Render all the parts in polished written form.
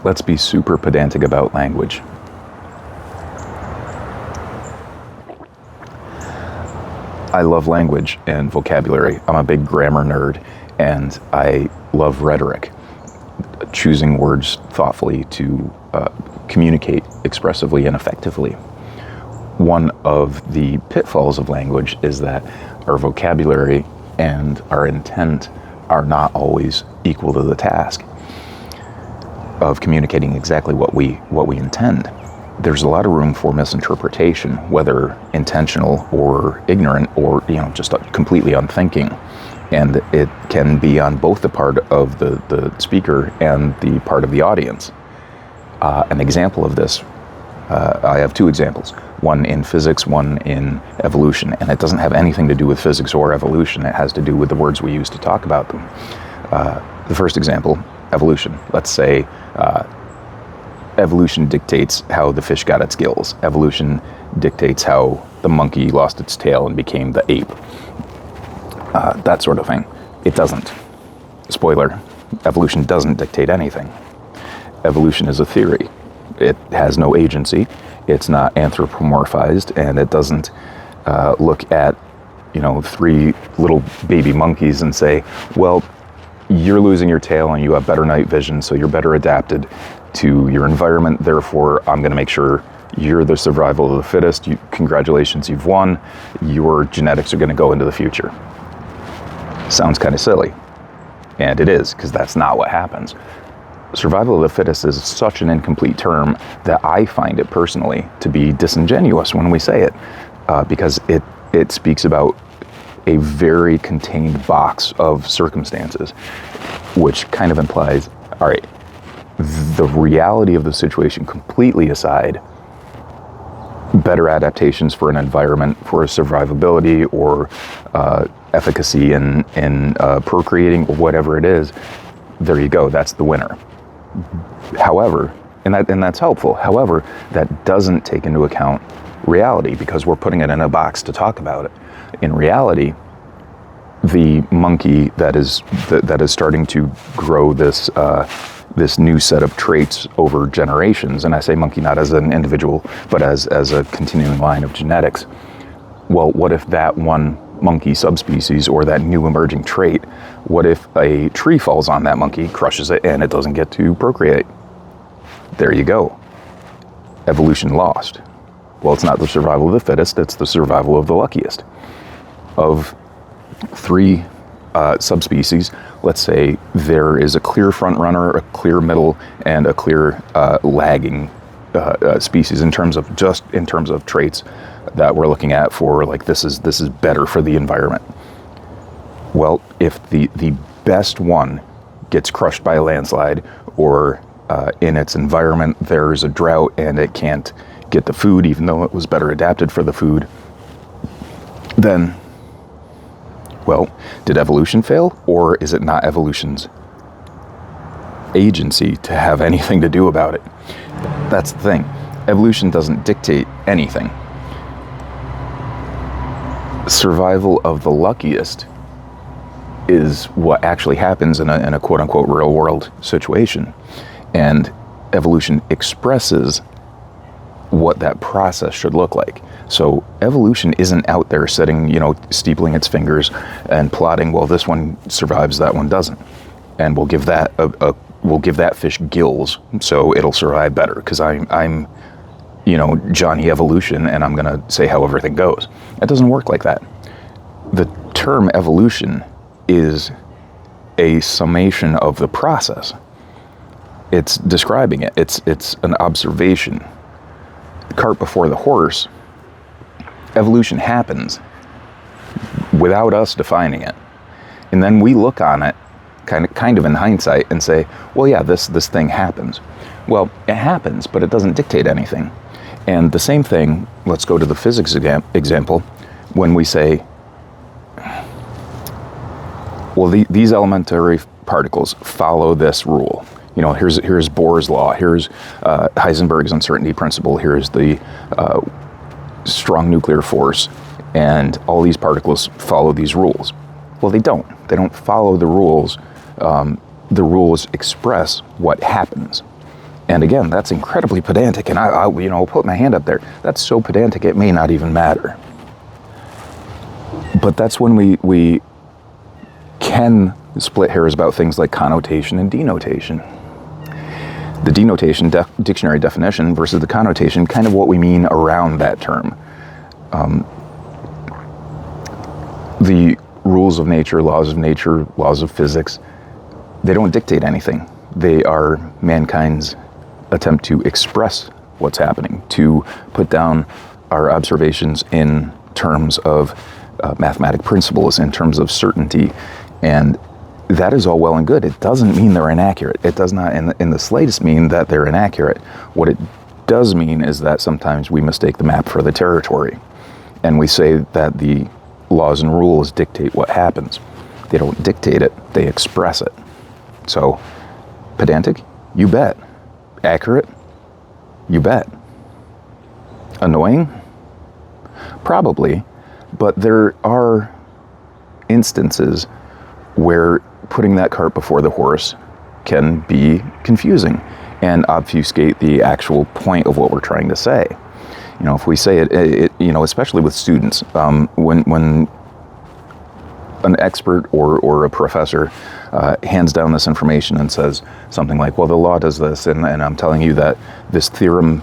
let's be super pedantic about language. I love language and vocabulary. I'm a big grammar nerd, and I love rhetoric, choosing words thoughtfully to communicate expressively and effectively. One of the pitfalls of language is that our vocabulary and our intent are not always equal to the task of communicating exactly what we intend. There's a lot of room for misinterpretation, whether intentional or ignorant, or just completely unthinking, and it can be on both the part of the speaker and the part of the audience. An example of this, I have two examples, one in physics, one in evolution, and it doesn't have anything to do with physics or evolution. It has to do with the words we use to talk about them. The first example, evolution. Let's say evolution dictates how the fish got its gills. Evolution dictates how the monkey lost its tail and became the ape. That sort of thing. It doesn't. Spoiler, evolution doesn't dictate anything. Evolution is a theory. It has no agency. It's not anthropomorphized, and it doesn't look at, three little baby monkeys and say, well, you're losing your tail and you have better night vision, so you're better adapted to your environment. Therefore, I'm going to make sure you're the survival of the fittest. Congratulations, you've won. Your genetics are going to go into the future. Sounds kind of silly. And it is, because that's not what happens. Survival of the fittest is such an incomplete term that I find it personally to be disingenuous when we say it, because it speaks about a very contained box of circumstances, which kind of implies, all right, the reality of the situation completely aside, better adaptations for an environment, for survivability or efficacy in procreating or whatever it is, there you go, that's the winner. However, and that's helpful. However, that doesn't take into account reality, because we're putting it in a box to talk about it. In reality, the monkey that is starting to grow this new set of traits over generations, and I say monkey not as an individual, but as a continuing line of genetics. Well, what if that one monkey subspecies or that new emerging trait, what if a tree falls on that monkey, crushes it, and it doesn't get to procreate? There you go. Evolution lost. Well, it's not the survival of the fittest, it's the survival of the luckiest. Of three subspecies, let's say there is a clear front runner, a clear middle, and a clear lagging species in terms of traits that we're looking at for, like, this is better for the environment. Well, if the best one gets crushed by a landslide, or in its environment there's a drought and it can't get the food even though it was better adapted for the food, then, well, did evolution fail, or is it not evolution's agency to have anything to do about it? That's the thing. Evolution doesn't dictate anything. Survival of the luckiest is what actually happens in a quote-unquote real-world situation. And evolution expresses what that process should look like. So evolution isn't out there sitting, steepling its fingers and plotting, well, this one survives, that one doesn't. And we'll give that fish gills so it'll survive better, because I'm Johnny Evolution, and I'm gonna say how everything goes. It doesn't work like that. The term evolution is a summation of the process. It's describing it. It's an observation. The cart before the horse. Evolution happens without us defining it, and then we look on it kind of in hindsight and say, well, yeah, this thing happens. Well, it happens, but it doesn't dictate anything. And the same thing, let's go to the physics example, when we say, well, these elementary particles follow this rule. Here's Bohr's law, here's Heisenberg's uncertainty principle, here's the strong nuclear force, and all these particles follow these rules. Well, they don't. They don't follow the rules. The rules express what happens. And again, that's incredibly pedantic, and I'll put my hand up there. That's so pedantic it may not even matter. But that's when we can split hairs about things like connotation and denotation. The denotation, dictionary definition, versus the connotation, kind of what we mean around that term. The rules of nature, laws of physics, they don't dictate anything. They are mankind's attempt to express what's happening, to put down our observations in terms of mathematic principles, in terms of certainty, and that is all well and good. It doesn't mean they're inaccurate. It does not in the slightest mean that they're inaccurate. What it does mean is that sometimes we mistake the map for the territory, and we say that the laws and rules dictate what happens. They don't dictate it, they express it. So, pedantic? You bet. Accurate? You bet. Annoying? Probably, but there are instances where putting that cart before the horse can be confusing and obfuscate the actual point of what we're trying to say. If we say it, especially with students, when an expert or a professor hands down this information and says something like, well, the law does this, and I'm telling you that this theorem,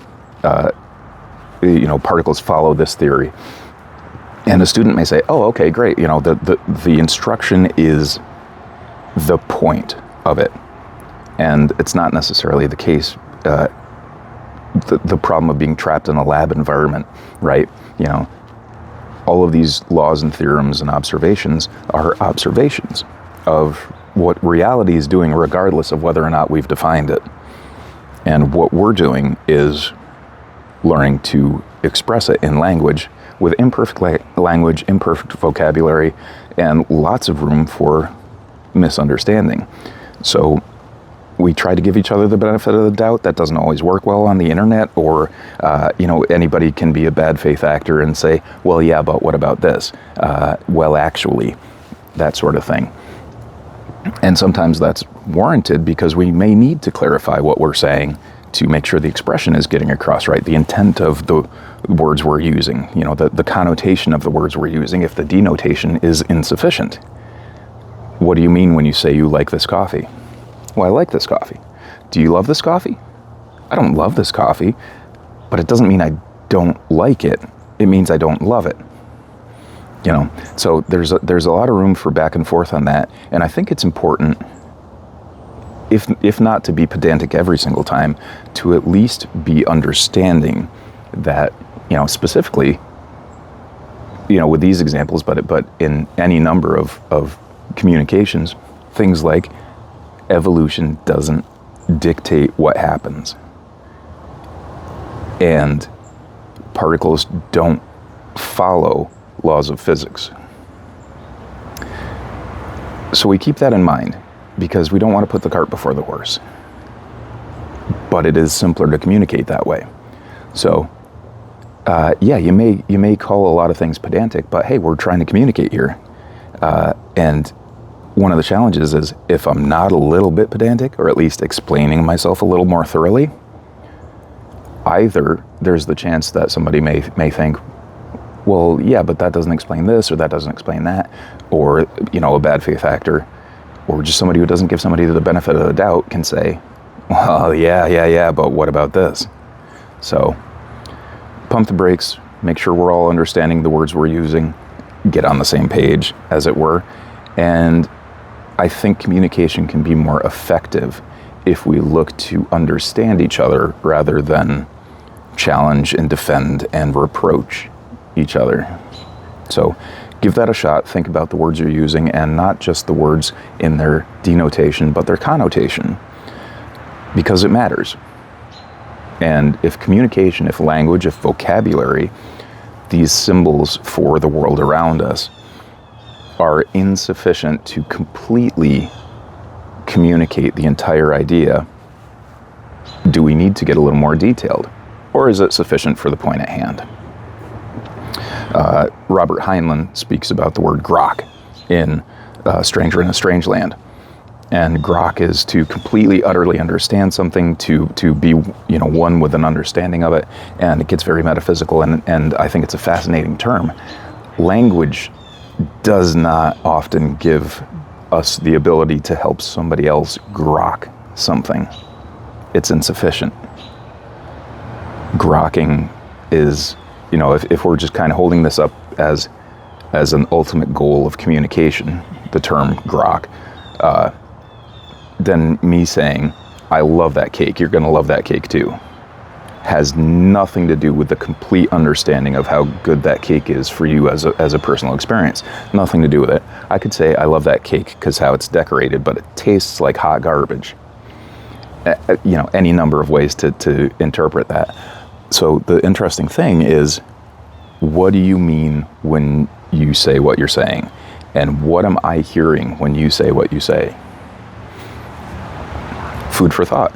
particles follow this theory. And a student may say, oh, okay, great. The instruction is the point of it. And it's not necessarily the case. The problem of being trapped in a lab environment, right? All of these laws and theorems and observations are observations of what reality is doing, regardless of whether or not we've defined it. And what we're doing is learning to express it in language with imperfect language, imperfect vocabulary, and lots of room for misunderstanding. So we try to give each other the benefit of the doubt. That doesn't always work well on the internet, or anybody can be a bad faith actor and say, well, yeah, but what about this? Well, actually, that sort of thing. And sometimes that's warranted because we may need to clarify what we're saying to make sure the expression is getting across right, the intent of the words we're using, the connotation of the words we're using, if the denotation is insufficient. What do you mean when you say you like this coffee? Well, I like this coffee. Do you love this coffee? I don't love this coffee, but it doesn't mean I don't like it. It means I don't love it. So there's a lot of room for back and forth on that, and I think it's important, if not to be pedantic every single time, to at least be understanding that, specifically, with these examples, but in any number of communications, things like evolution doesn't dictate what happens, and particles don't follow laws of physics. So we keep that in mind because we don't want to put the cart before the horse. But it is simpler to communicate that way. So, you may call a lot of things pedantic, but hey, we're trying to communicate here. And one of the challenges is if I'm not a little bit pedantic, or at least explaining myself a little more thoroughly, either there's the chance that somebody may think, well, yeah, but that doesn't explain this, or that doesn't explain that, or, a bad faith actor, or just somebody who doesn't give somebody the benefit of the doubt can say, well, yeah, but what about this? So, pump the brakes, make sure we're all understanding the words we're using, get on the same page, as it were, and I think communication can be more effective if we look to understand each other rather than challenge and defend and reproach each other. So give that a shot. Think about the words you're using, and not just the words in their denotation, but their connotation, because it matters. And if communication, if language, if vocabulary, these symbols for the world around us are insufficient to completely communicate the entire idea, do we need to get a little more detailed? Or is it sufficient for the point at hand? Robert Heinlein speaks about the word grok in Stranger in a Strange Land. And grok is to completely, utterly understand something, to be, one with an understanding of it. And it gets very metaphysical, and I think it's a fascinating term. Language does not often give us the ability to help somebody else grok something. It's insufficient. Grokking is, if we're just kind of holding this up as an ultimate goal of communication, the term grok, then me saying, I love that cake, you're going to love that cake too, has nothing to do with the complete understanding of how good that cake is for you as a personal experience. Nothing to do with it. I could say, I love that cake because how it's decorated, but it tastes like hot garbage. Any number of ways to interpret that. So the interesting thing is, what do you mean when you say what you're saying? And what am I hearing when you say what you say? Food for thought.